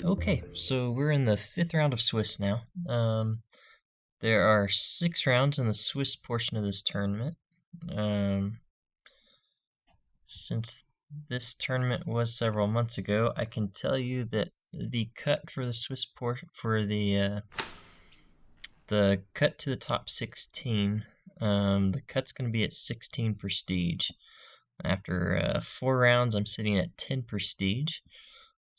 Okay, so we're in the 5th round of Swiss now. There are 6 rounds in the Swiss portion of this tournament. Since this tournament was several months ago, I can tell you that the cut for the Swiss portion for the cut to the top 16, the cut's going to be at 16 prestige. After 4 rounds, I'm sitting at 10 prestige.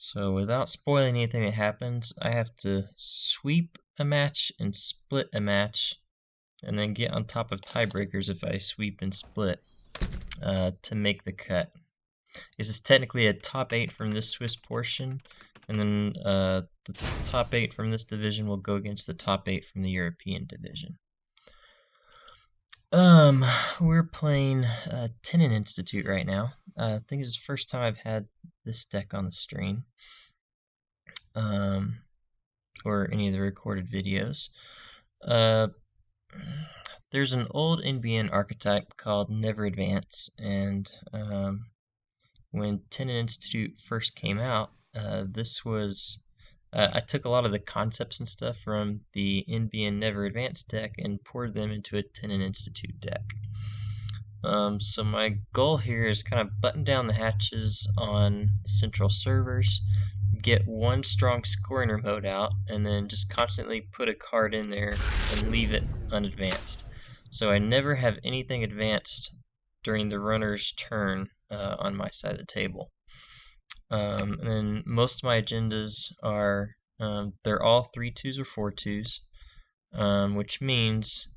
So without spoiling anything that happens, I have to sweep a match and split a match, and then get on top of tiebreakers if I sweep and split to make the cut. This is technically a top 8 from this Swiss portion, and then the top 8 from this division will go against the top 8 from the European division. We're playing Tennin Institute right now. I think it's the first time I've had this deck on the stream, or any of the recorded videos. There's an old NBN archetype called Never Advance, and when Tennin Institute first came out, this was I took a lot of the concepts and stuff from the NBN Never Advance deck and poured them into a Tennin Institute deck. So my goal here is kind of button down the hatches on central servers, get one strong scoring remote out, and then just constantly put a card in there and leave it unadvanced. So I never have anything advanced during the runner's turn on my side of the table. And then most of my agendas are, they're all 3-2s or 4-2s, which means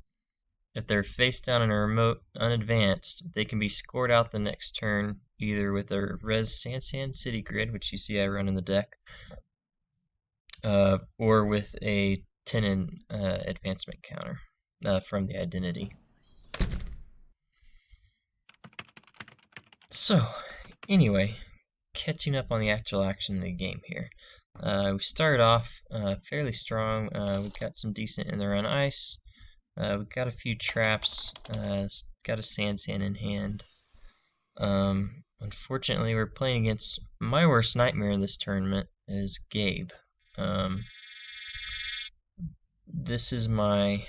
if they're face down in a remote unadvanced, they can be scored out the next turn either with a Res Sansan City Grid, which you see I run in the deck, or with a Tennin advancement counter from the identity. So, anyway, catching up on the actual action of the game here. We started off fairly strong. We got some decent in the run ice. We got a few traps. Got a Sansan in hand. Unfortunately, we're playing against my worst nightmare in this tournament is Gabe. This is my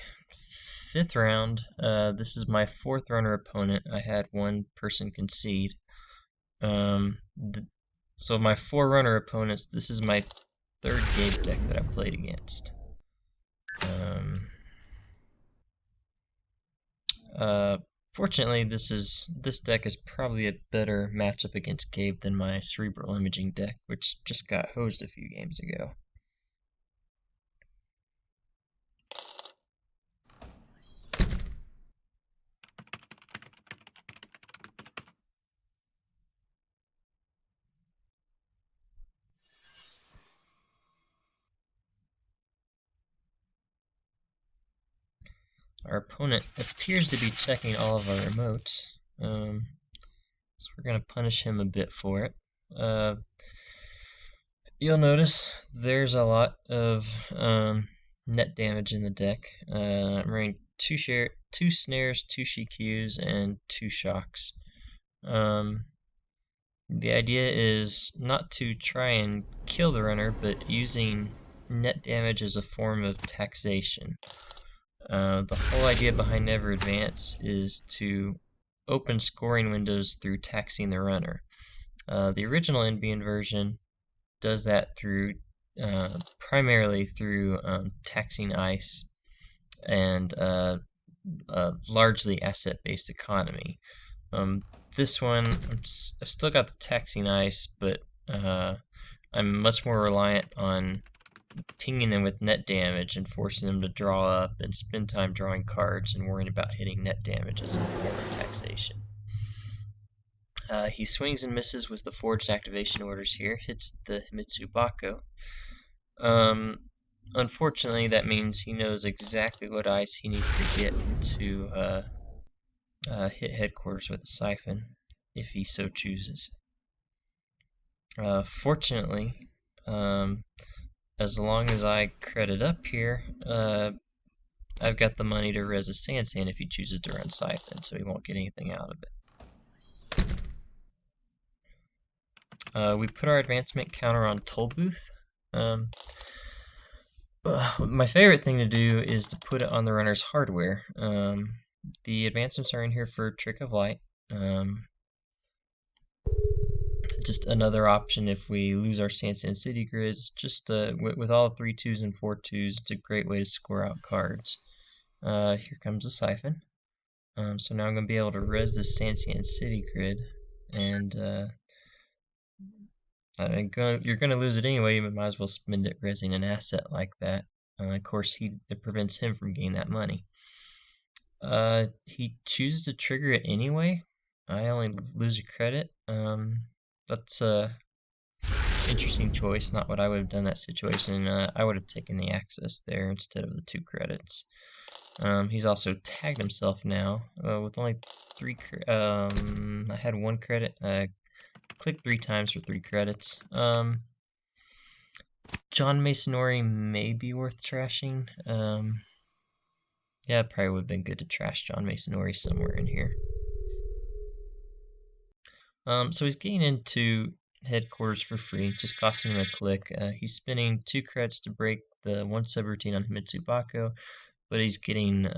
5th round. This is my 4th runner opponent. I had one person concede. So my 4 runner opponents, this is my 3rd Gabe deck that I played against. Fortunately, this deck is probably a better matchup against Gabe than my Cerebral Imaging deck, which just got hosed a few games ago. Our opponent appears to be checking all of our remotes, so we're going to punish him a bit for it. You'll notice there's a lot of net damage in the deck. I'm running 2 snares, 2 Shikyus, and 2 shocks. The idea is not to try and kill the runner, but using net damage as a form of taxation. The whole idea behind Never Advance is to open scoring windows through taxing the runner. The original NBN version does that through primarily through taxing ice and largely asset-based economy. This one, I've still got the taxing ice, but I'm much more reliant on pinging them with net damage and forcing them to draw up and spend time drawing cards and worrying about hitting net damage as a form of taxation. He swings and misses with the forged activation orders here, hits the Himitsu Bako. Unfortunately, that means he knows exactly what ice he needs to get to hit headquarters with a siphon, if he so chooses. Fortunately, as long as I credit up here, I've got the money to res a Sansan if he chooses to run Siphon, so he won't get anything out of it. We put our advancement counter on Toll Booth. My favorite thing to do is to put it on the runner's hardware. The advancements are in here for Trick of Light. Just another option if we lose our Sand City grids. Just with all 3 2s and 4 2s, it's a great way to score out cards. Here comes the siphon. So now I'm going to be able to res this Sand City grid, and you're going to lose it anyway. You might as well spend it resing an asset like that. Of course, it prevents him from getting that money. He chooses to trigger it anyway. I only lose a credit. That's an interesting choice. Not what I would have done in that situation. I would have taken the access there instead of the 2 credits. He's also tagged himself now with only 3. I had 1 credit. Click 3 times for 3 credits. John Masonori may be worth trashing. Yeah, it probably would have been good to trash John Masonori somewhere in here. So he's getting into headquarters for free, just costing him a click. He's spending 2 credits to break the 1 subroutine on Himitsu Bako, but he's getting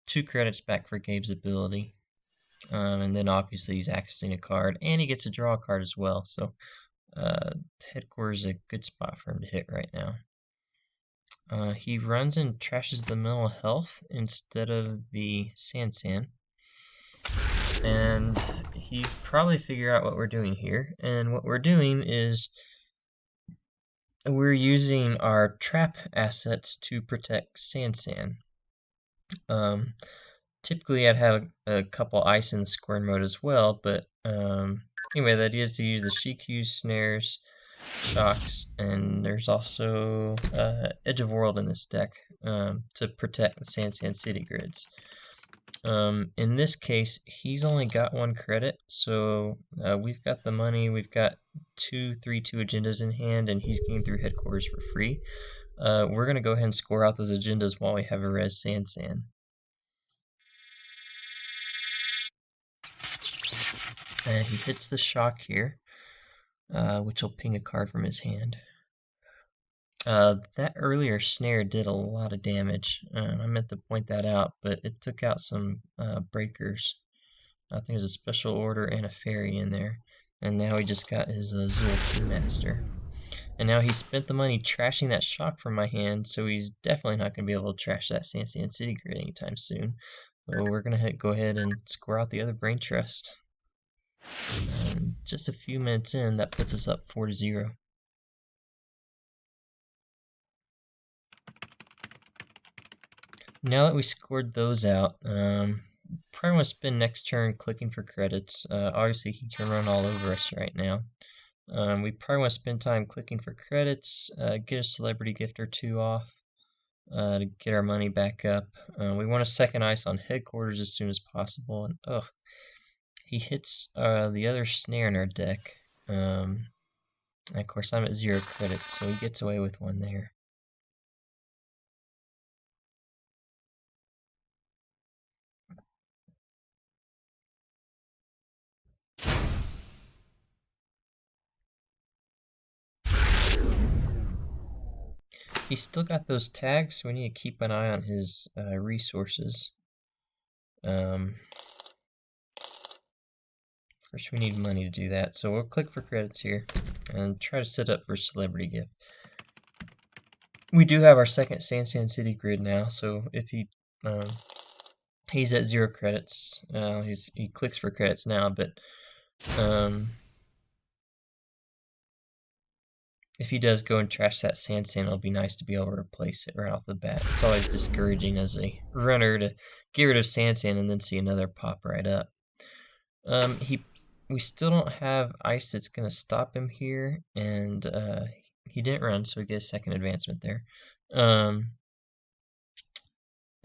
2 credits back for Gabe's ability. And then obviously he's accessing a card, and he gets to draw a card as well. So headquarters is a good spot for him to hit right now. He runs and trashes the mental health instead of the Sand. And he's probably figured out what we're doing here. And what we're doing is we're using our trap assets to protect Sand. Typically I'd have a couple ice in the scoring mode as well, but anyway, the idea is to use the Shiku's, snares, shocks, and there's also Edge of World in this deck to protect the Sand City grids. In this case, he's only got 1 credit, so we've got the money, we've got 2 3/2 agendas in hand, and he's getting through headquarters for free. We're going to go ahead and score out those agendas while we have a res Sand. And he hits the shock here, which will ping a card from his hand. That earlier snare did a lot of damage. I meant to point that out, but it took out some breakers. I think there's a special order and a fairy in there. And now he just got his Zul Keymaster. And now he spent the money trashing that shock from my hand, so he's definitely not going to be able to trash that Sand City grid anytime soon. So we're going to go ahead and score out the other Braintrust. And just a few minutes in, that puts us up 4-0. Now that we scored those out, probably want to spend next turn clicking for credits. Obviously, he can run all over us right now. We probably want to spend time clicking for credits, get a celebrity gift or 2 off to get our money back up. We want a second ice on headquarters as soon as possible. And he hits the other snare in our deck. And of course, I'm at 0 credits, so he gets away with 1 there. He's still got those tags, so we need to keep an eye on his resources. Of course, we need money to do that, so we'll click for credits here and try to set up for celebrity gift. We do have our second Sand City grid now, so if he's at 0 credits, he clicks for credits now, but if he does go and trash that Sand, it'll be nice to be able to replace it right off the bat. It's always discouraging as a runner to get rid of Sand and then see another pop right up. We still don't have ice that's going to stop him here, and he didn't run, so we get a second advancement there. I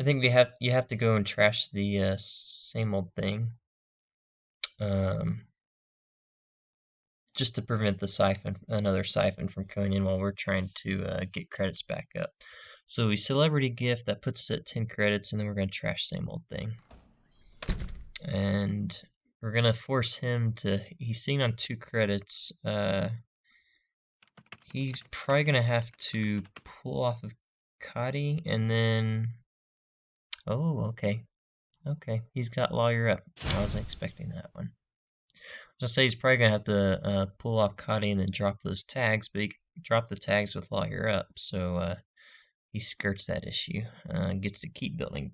think you have to go and trash the same old thing. Just to prevent the another siphon from coming in while we're trying to get credits back up. So we celebrity gift, that puts us at 10 credits, and then we're going to trash same old thing. And we're going to force him to, he's sitting on 2 credits. he's probably gonna have to pull off of Cotty and then. Oh, okay. Okay, he's got Lawyer Up. I wasn't expecting that one. I was gonna say he's probably gonna have to pull off Cotty and then drop those tags, but he dropped the tags with Lawyer Up, so he skirts that issue. Gets to keep building.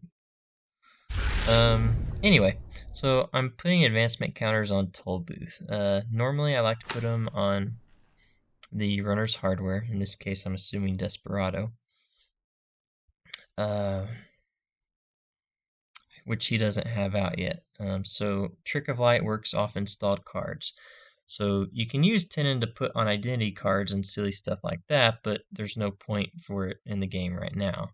Anyway, so I'm putting advancement counters on Toll Booth. Normally I like to put them on the runner's hardware. In this case, I'm assuming Desperado. Which he doesn't have out yet. So Trick of Light works off installed cards. So you can use Tennin to put on identity cards and silly stuff like that, but there's no point for it in the game right now.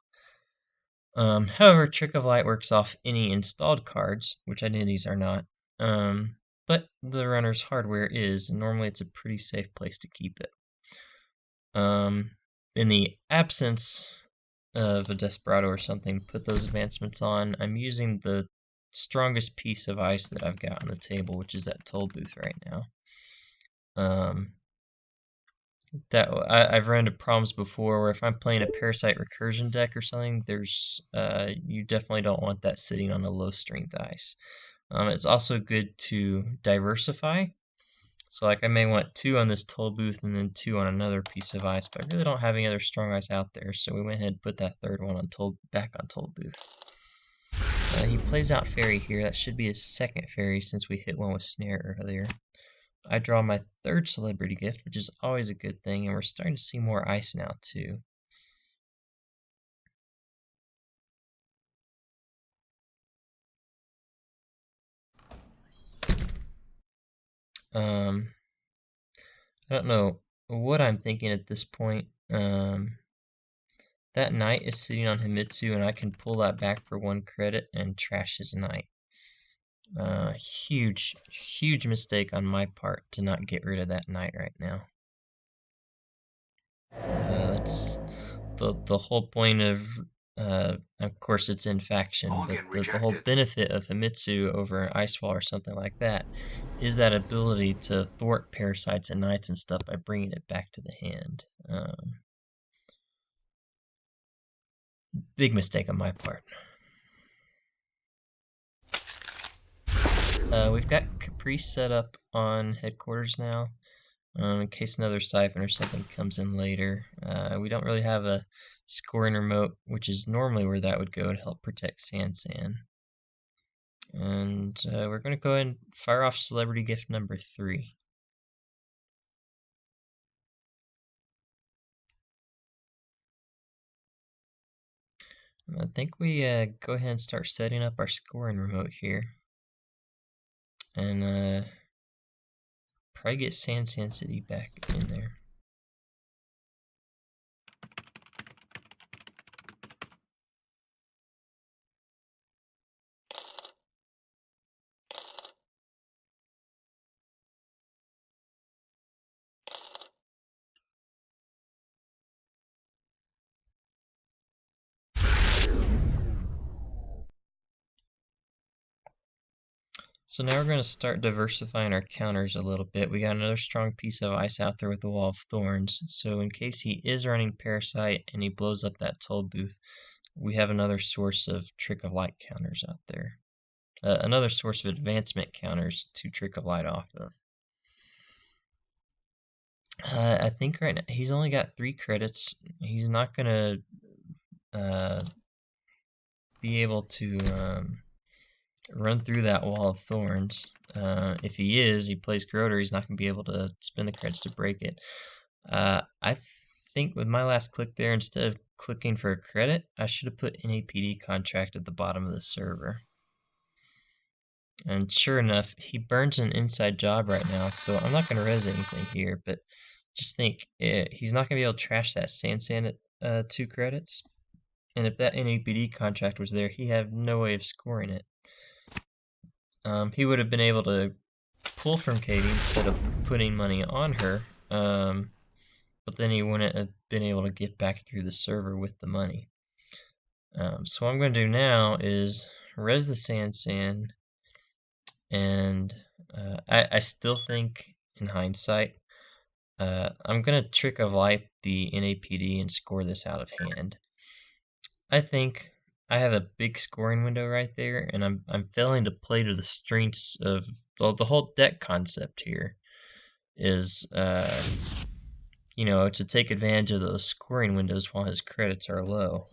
However, Trick of Light works off any installed cards, which identities are not. But the runner's hardware is, and normally it's a pretty safe place to keep it. In the absence of a Desperado or something, put those advancements on. I'm using the strongest piece of ice that I've got on the table, which is that Toll Booth right now. I've run into problems before where if I'm playing a Parasite Recursion deck or something, there's you definitely don't want that sitting on a low strength ice. It's also good to diversify. So like I may want 2 on this Toll Booth and then 2 on another piece of ice, but I really don't have any other strong ice out there, so we went ahead and put that third one on back on Toll Booth. He plays out Fairy here. That should be his second Fairy since we hit one with Snare earlier. I draw my third Celebrity Gift, which is always a good thing, and we're starting to see more ice now too. I don't know what I'm thinking at this point. That knight is sitting on Himitsu, and I can pull that back for 1 credit and trash his knight. Huge mistake on my part to not get rid of that knight right now. That's the whole point of course it's in faction, but the whole benefit of Himitsu over an Ice Wall or something like that is that ability to thwart parasites and knights and stuff by bringing it back to the hand. Big mistake on my part. We've got Caprice set up on headquarters now, in case another Siphon or something comes in later. We don't really have a scoring remote, which is normally where that would go to help protect Sansan. And we're going to go ahead and fire off Celebrity Gift number 3. I think we go ahead and start setting up our scoring remote here. And probably get Sansan City back in there. So now we're going to start diversifying our counters a little bit. We got another strong piece of ice out there with the Wall of Thorns. So in case he is running Parasite and he blows up that Toll Booth, we have another source of Trick of Light counters out there. Another source of advancement counters to Trick of Light off of. I think right now he's only got 3 credits. He's not going to be able to run through that Wall of Thorns. If he plays Corroder, he's not going to be able to spend the credits to break it. I think with my last click there, instead of clicking for a credit, I should have put NAPD contract at the bottom of the server. And sure enough, he burns an inside job right now, so I'm not going to res anything here, but just think, he's not going to be able to trash that Sansan at 2 credits. And if that NAPD contract was there, he had no way of scoring it. He would have been able to pull from Katie instead of putting money on her, but then he wouldn't have been able to get back through the server with the money. So what I'm going to do now is res the Sansan, and I still think, in hindsight, I'm gonna Trick of Light the NAPD and score this out of hand. I think I have a big scoring window right there, and I'm failing to play to the strengths of the whole deck concept here. Is you know, to take advantage of those scoring windows while his credits are low.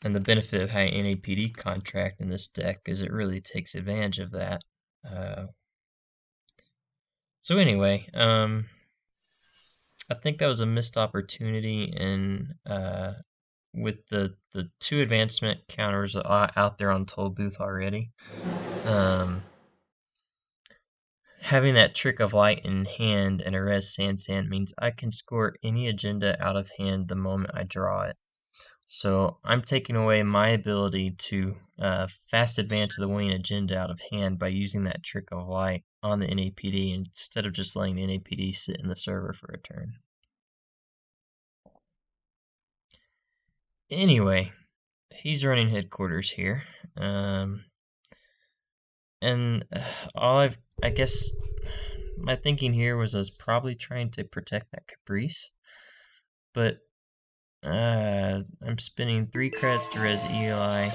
And the benefit of having NAPD contract in this deck is it really takes advantage of that. So anyway, I think that was a missed opportunity, and with the 2 advancement counters out there on Toll Booth already, having that Trick of Light in hand and a Res Sansan means I can score any agenda out of hand the moment I draw it. So I'm taking away my ability to fast advance the winning agenda out of hand by using that Trick of Light on the NAPD instead of just letting the NAPD sit in the server for a turn. Anyway, he's running headquarters here. And I guess my thinking here was I was probably trying to protect that Caprice, but I'm spending 3 credits to res Eli.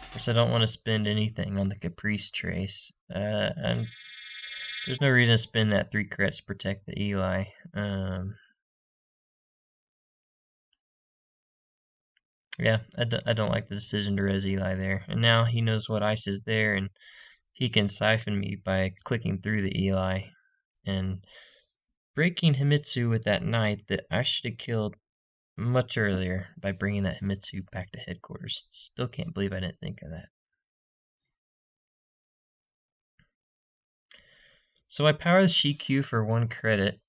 Of course, I don't want to spend anything on the Caprice Trace. And there's no reason to spend that 3 credits to protect the Eli. Yeah, I don't like the decision to res Eli there. And now he knows what ice is there, and he can siphon me by clicking through the Eli and breaking Himitsu with that knight that I should have killed much earlier by bringing that Himitsu back to headquarters. Still can't believe I didn't think of that. So I power the Shikyu for 1 credit.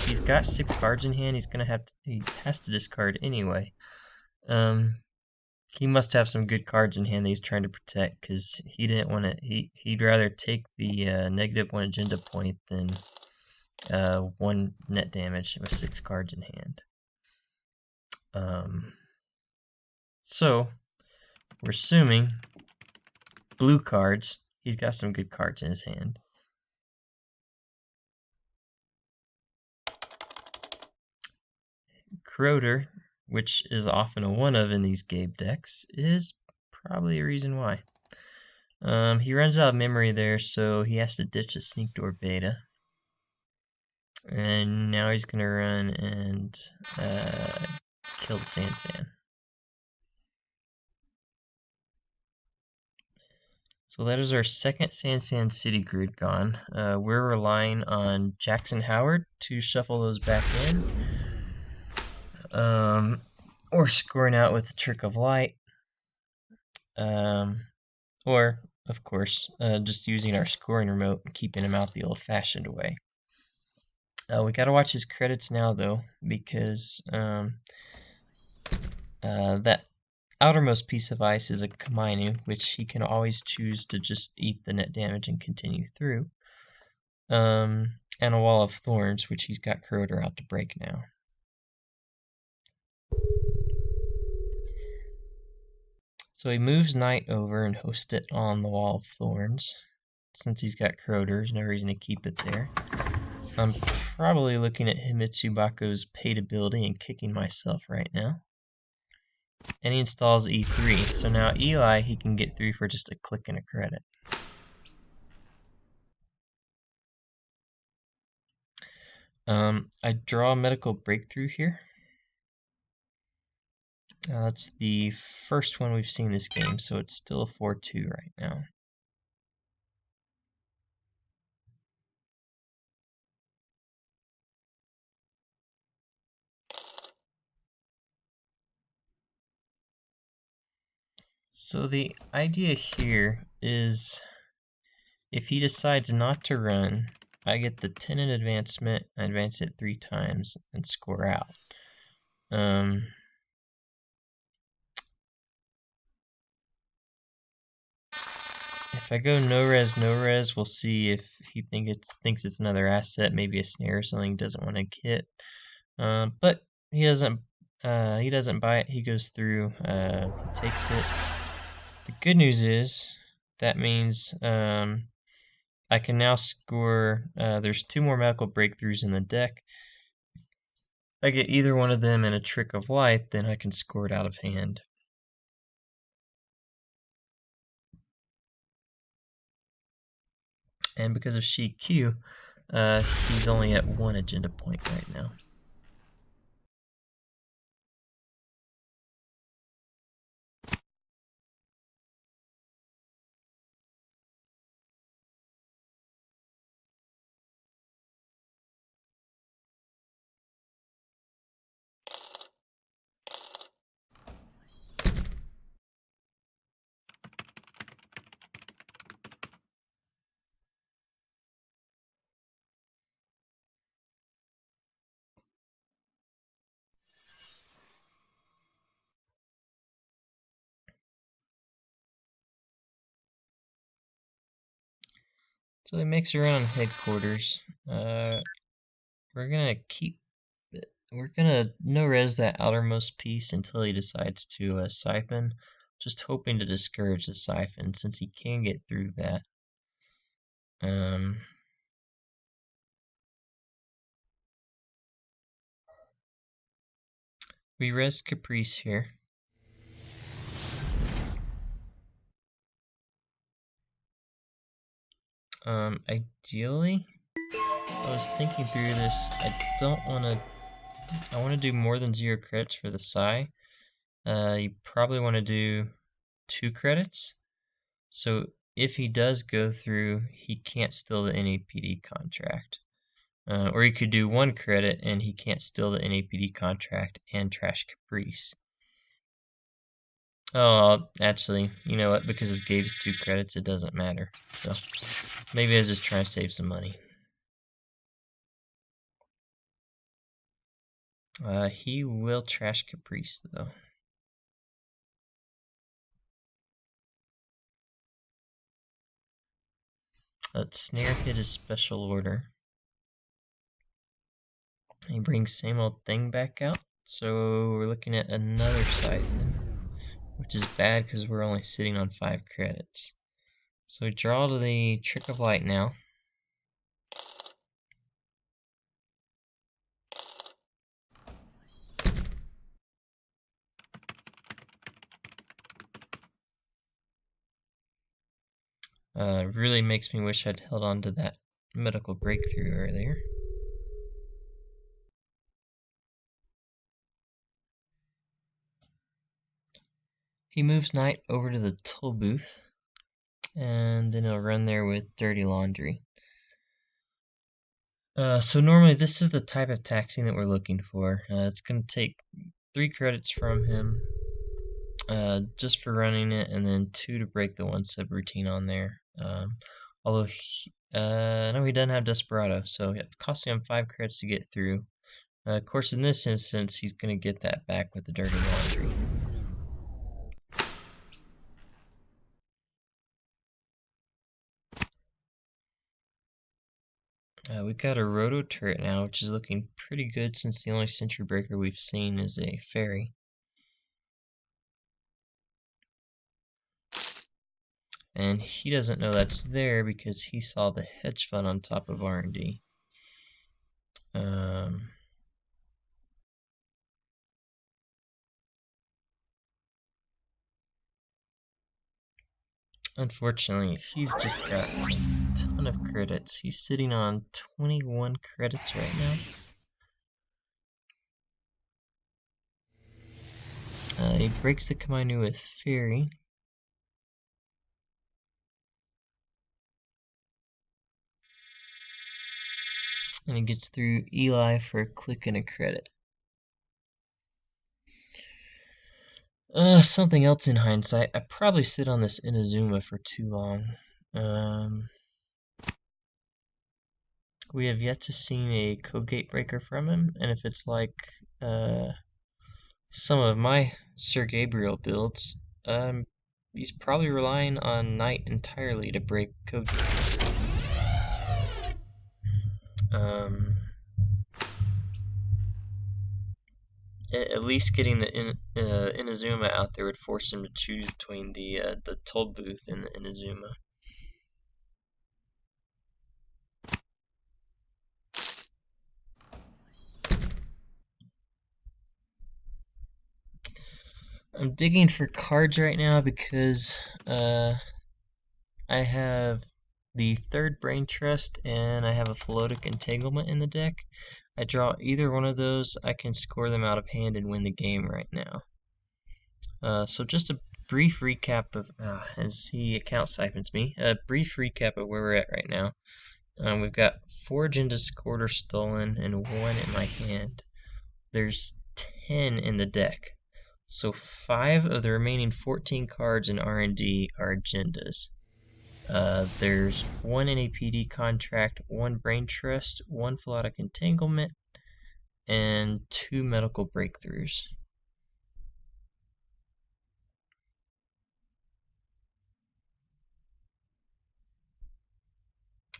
He's got 6 cards in hand. He has to discard anyway. He must have some good cards in hand that he's trying to protect, because he didn't want to. He'd rather take the -1 agenda point than 1 net damage with 6 cards in hand. So we're assuming blue cards. He's got some good cards in his hand. Crowder, which is often a 1-of in these Gabe decks, is probably a reason why. He runs out of memory there, so he has to ditch a Sneak Door Beta. And now he's going to run and kill the Sansan. So that is our second Sansan City grid gone. We're relying on Jackson Howard to shuffle those back in. Or scoring out with the Trick of Light. Or, of course, just using our scoring remote and keeping him out the old-fashioned way. We gotta watch his credits now, though, because that outermost piece of ice is a Kamainu, which he can always choose to just eat the net damage and continue through. And a Wall of Thorns, which he's got Crowder out to break now. So he moves Knight over and hosts it on the Wall of Thorns. Since he's got Crowder, there's no reason to keep it there. I'm probably looking at Himitsu Bako's paid ability and kicking myself right now. And he installs E3, so now Eli he can get through for just a click and a credit. I draw a Medical Breakthrough here. That's the first one we've seen this game, so it's still a 4-2 right now. So the idea here is if he decides not to run, I get the Tennin advancement, I advance it 3 times, and score out. If I go no res, we'll see if he thinks it's another asset, maybe a snare or something he doesn't want to hit. But he doesn't buy it. He goes through. He takes it. The good news is that means I I can now score, there's 2 more medical breakthroughs in the deck. I get either one of them and a Trick of Light, then I can score it out of hand. And because of Sheet Q, he's only at 1 agenda point right now. So he makes a run on headquarters. We're gonna no-res that outermost piece until he decides to siphon. Just hoping to discourage the siphon since he can get through that. We res Caprice here. Ideally, I was thinking through this. I want to do more than 0 credits for the Psi. You probably want to do 2 credits. So if he does go through, he can't steal the NAPD contract. Or he could do 1 credit and he can't steal the NAPD contract and trash Caprice. Oh, actually, you know what? Because of Gabe's 2 credits, it doesn't matter. So maybe I was just trying to save some money. He will trash Caprice, though. Let's snare hit his special order. He brings same old thing back out, so we're looking at another siphon, which is bad because we're only sitting on 5 credits. So we draw to the Trick of Light now. Really makes me wish I'd held on to that medical breakthrough earlier. He moves Knight over to the toll booth, and then he'll run there with Dirty Laundry. So normally this is the type of taxing that we're looking for. It's going to take 3 credits from him just for running it, and then 2 to break the 1 subroutine on there. Although no, he doesn't have Desperado, so it costs him 5 credits to get through. Of course, in this instance, he's going to get that back with the Dirty Laundry. We've got a Roto turret now, which is looking pretty good since the only Sentry Breaker we've seen is a Fairy. And he doesn't know that's there because he saw the hedge fund on top of R&D. Unfortunately, he's just got a ton of credits. He's sitting on 21 credits right now. He breaks the Kamainu with Fairy. And he gets through Eli for a click and a credit. Something else in hindsight. I probably sit on this Inazuma for too long. We have yet to see a code gate breaker from him, and if it's like some of my Sir Gabriel builds, he's probably relying on Knight entirely to break code gates. At least getting the Inazuma out there would force him to choose between the toll booth and the Inazuma. I'm digging for cards right now because I have the third Braintrust and I have a Philotic Entanglement in the deck. I draw either one of those, I can score them out of hand and win the game right now. So just a brief recap of, as he account siphons me, a brief recap of where we're at right now. We've got 4 agendas scored or stolen and 1 in my hand. There's 10 in the deck. So 5 of the remaining 14 cards in R&D are agendas. There's 1 NAPD contract, 1 Braintrust, 1 Philotic Entanglement, and 2 medical breakthroughs.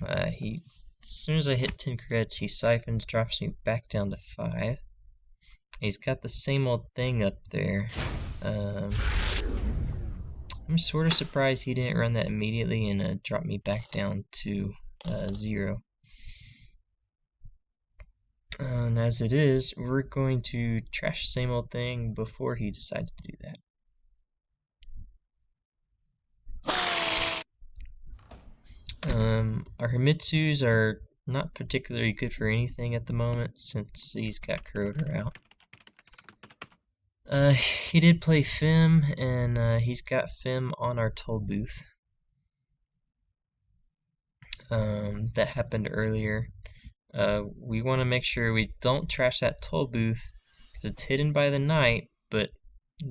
As soon as I hit 10 creds, he siphons, drops me back down to 5. He's got the same old thing up there. I'm sort of surprised he didn't run that immediately and drop me back down to 0. And as it is, we're going to trash the same old thing before he decides to do that. Our Himitsus are not particularly good for anything at the moment since he's got Corroder out. He did play Fim, and he's got Fim on our toll booth. That happened earlier. We want to make sure we don't trash that toll booth because it's hidden by the night, but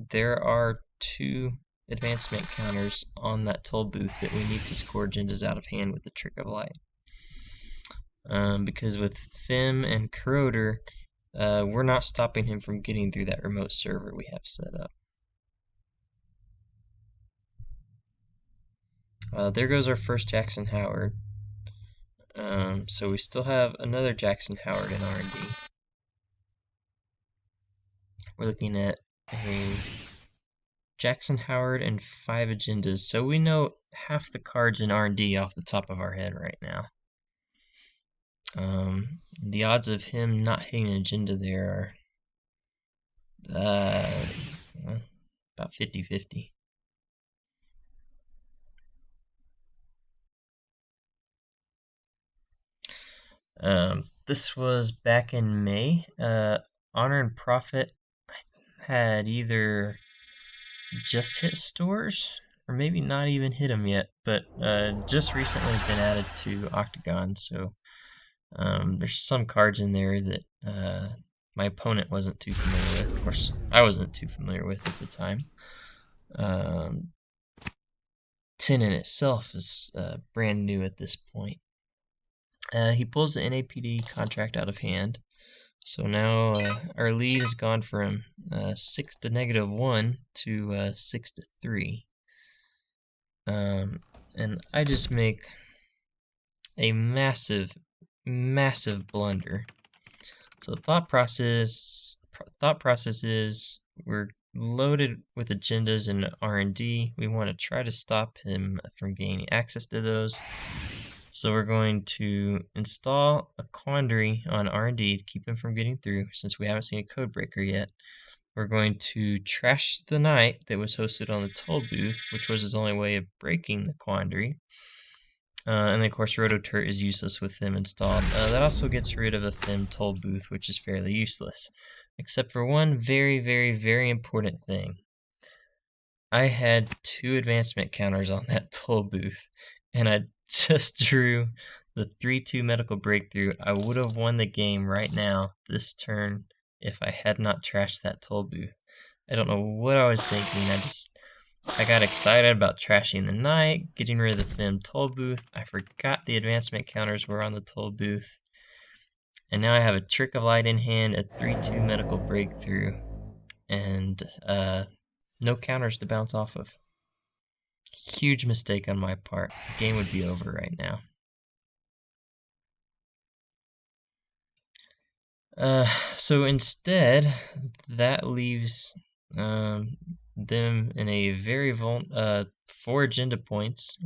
there are 2 advancement counters on that toll booth that we need to score agendas out of hand with the Trick of Light. Because with Fim and Corroder, we're not stopping him from getting through that remote server we have set up. There goes our first Jackson Howard. So we still have another Jackson Howard in R&D. We're looking at a Jackson Howard and 5 agendas, so we know half the cards in R&D off the top of our head right now. The odds of him not hitting an agenda there are about 50-50. This was back in May. Honor and Profit had either just hit stores or maybe not even hit them yet, but just recently been added to Octagon, so there's some cards in there that my opponent wasn't too familiar with. Of course, I wasn't too familiar with at the time. Tennin itself is brand new at this point. He pulls the NAPD contract out of hand, so now our lead has gone from 6 to -1 to 6 to 3. And I just make a massive blunder. So thought process is we're loaded with agendas in R&D. We want to try to stop him from gaining access to those. So we're going to install a quandary on R&D to keep him from getting through, since we haven't seen a code breaker yet. We're going to trash the night that was hosted on the toll booth, which was his only way of breaking the quandary. And then, of course, Rototurret is useless with Fim installed. That also gets rid of a Fim toll booth, which is fairly useless. Except for one very important thing. I had 2 advancement counters on that toll booth, and I just drew the 3-2 medical breakthrough. I would have won the game right now, this turn, if I had not trashed that toll booth. I don't know what I was thinking. I got excited about trashing the night, getting rid of the Fim toll booth. I forgot the advancement counters were on the toll booth. And now I have a Trick of Light in hand, a 3-2 medical breakthrough, and no counters to bounce off of. Huge mistake on my part. The game would be over right now. So instead, that leaves them in a very 4 agenda points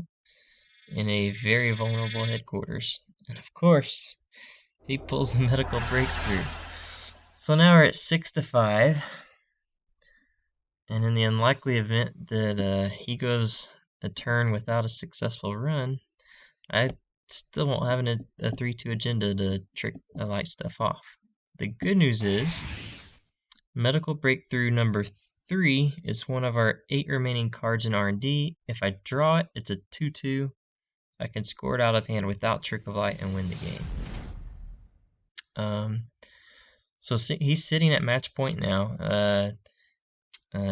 in a very vulnerable headquarters. And of course, he pulls the medical breakthrough. So now we're at 6 to 5. And in the unlikely event that he goes a turn without a successful run, I still won't have a 3-2 agenda to trick the light stuff off. The good news is, Medical Breakthrough number 3 is one of our 8 remaining cards in R&D. If I draw it, it's a 2-2. I can score it out of hand without Trick of Light and win the game. So he's sitting at match point now.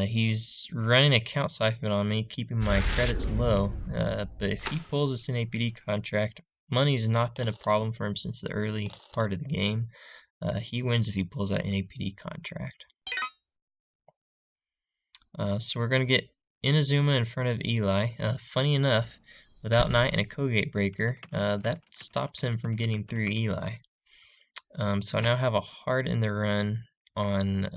He's running a count siphon on me, keeping my credits low. But if he pulls this NAPD contract, money's not been a problem for him since the early part of the game. He wins if he pulls that NAPD contract. So we're going to get Inazuma in front of Eli. Funny enough, without Knight and a Kogate Breaker, that stops him from getting through Eli. So I now have a hard in the run on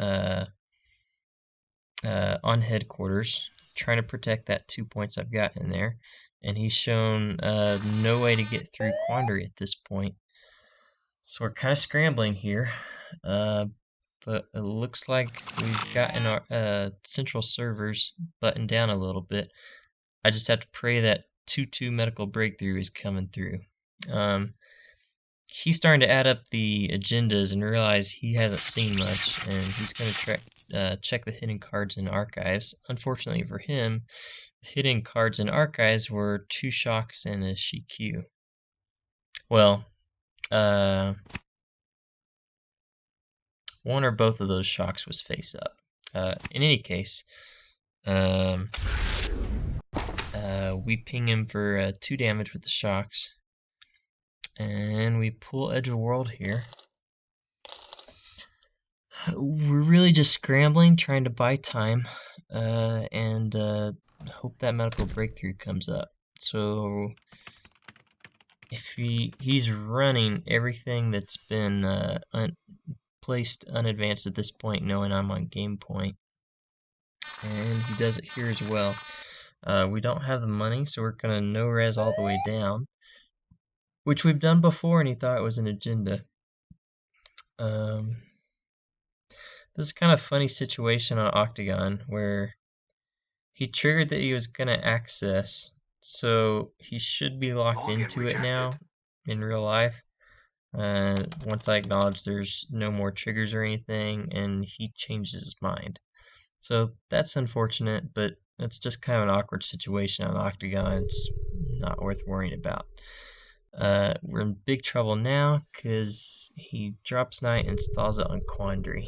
headquarters, trying to protect that 2 points I've got in there. And he's shown no way to get through Quandary at this point. So we're kind of scrambling here. But it looks like we've gotten our central servers buttoned down a little bit. I just have to pray that 2-2 Medical Breakthrough is coming through. He's starting to add up the agendas and realize he hasn't seen much, and he's going to check the hidden cards in archives. Unfortunately for him, the hidden cards in archives were 2 shocks and a Shiku. Well, one or both of those shocks was face up. In any case, we ping him for 2 damage with the shocks. And we pull Edge of World here. We're really just scrambling, trying to buy time, and hope that Medical Breakthrough comes up. So if he's running everything that's been placed unadvanced at this point, knowing I'm on game point, and he does it here as well. We don't have the money, so we're gonna no res all the way down, which we've done before, and he thought it was an agenda. This is kind of a funny situation on Octagon where he triggered that he was going to access, so he should be locked into it now in real life. Once I acknowledge there's no more triggers or anything, and he changes his mind. So that's unfortunate, but it's just kind of an awkward situation on Octagon. It's not worth worrying about. We're in big trouble now because he drops Knight and installs it on Quandary.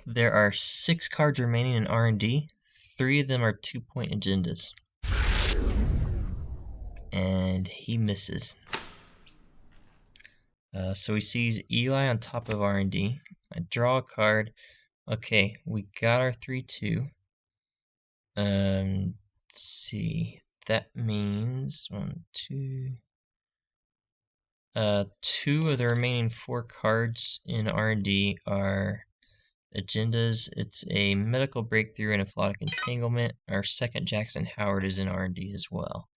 There are 6 cards remaining in R&D. 3 of them are 2-point agendas. And he misses. So he sees Eli on top of R&D. I draw a card. Okay, we got our 3-2. Let's see. That means 1, 2... 2 of the remaining 4 cards in R&D are agendas. It's a Medical Breakthrough and a Philotic Entanglement. Our second Jackson Howard is in R&D as well.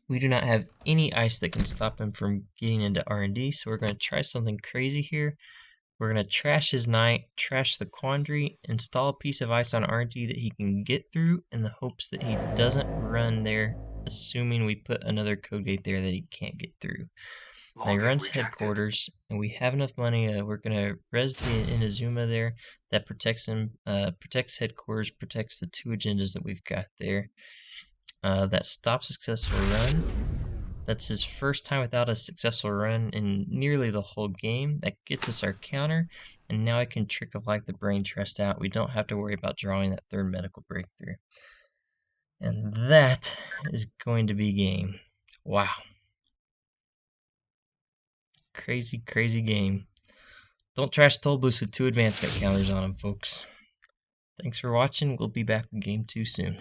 We do not have any ice that can stop him from getting into R&D, so we're going to try something crazy here. We're going to trash his Knight, trash the Quandary, install a piece of ice on R&D that he can get through in the hopes that he doesn't run there, assuming we put another code gate there that he can't get through. Now he runs headquarters, and we have enough money. We're going to res the Inazuma there. That protects him, protects headquarters, protects the 2 agendas that we've got there. That stops successful run. That's his first time without a successful run in nearly the whole game. That gets us our counter, and now I can Trick of Light the Braintrust out. We don't have to worry about drawing that 3rd Medical Breakthrough. And that is going to be game. Wow. Crazy, crazy game. Don't trash Toll Boost with 2 advancement counters on them, folks. Thanks for watching. We'll be back with game 2 soon.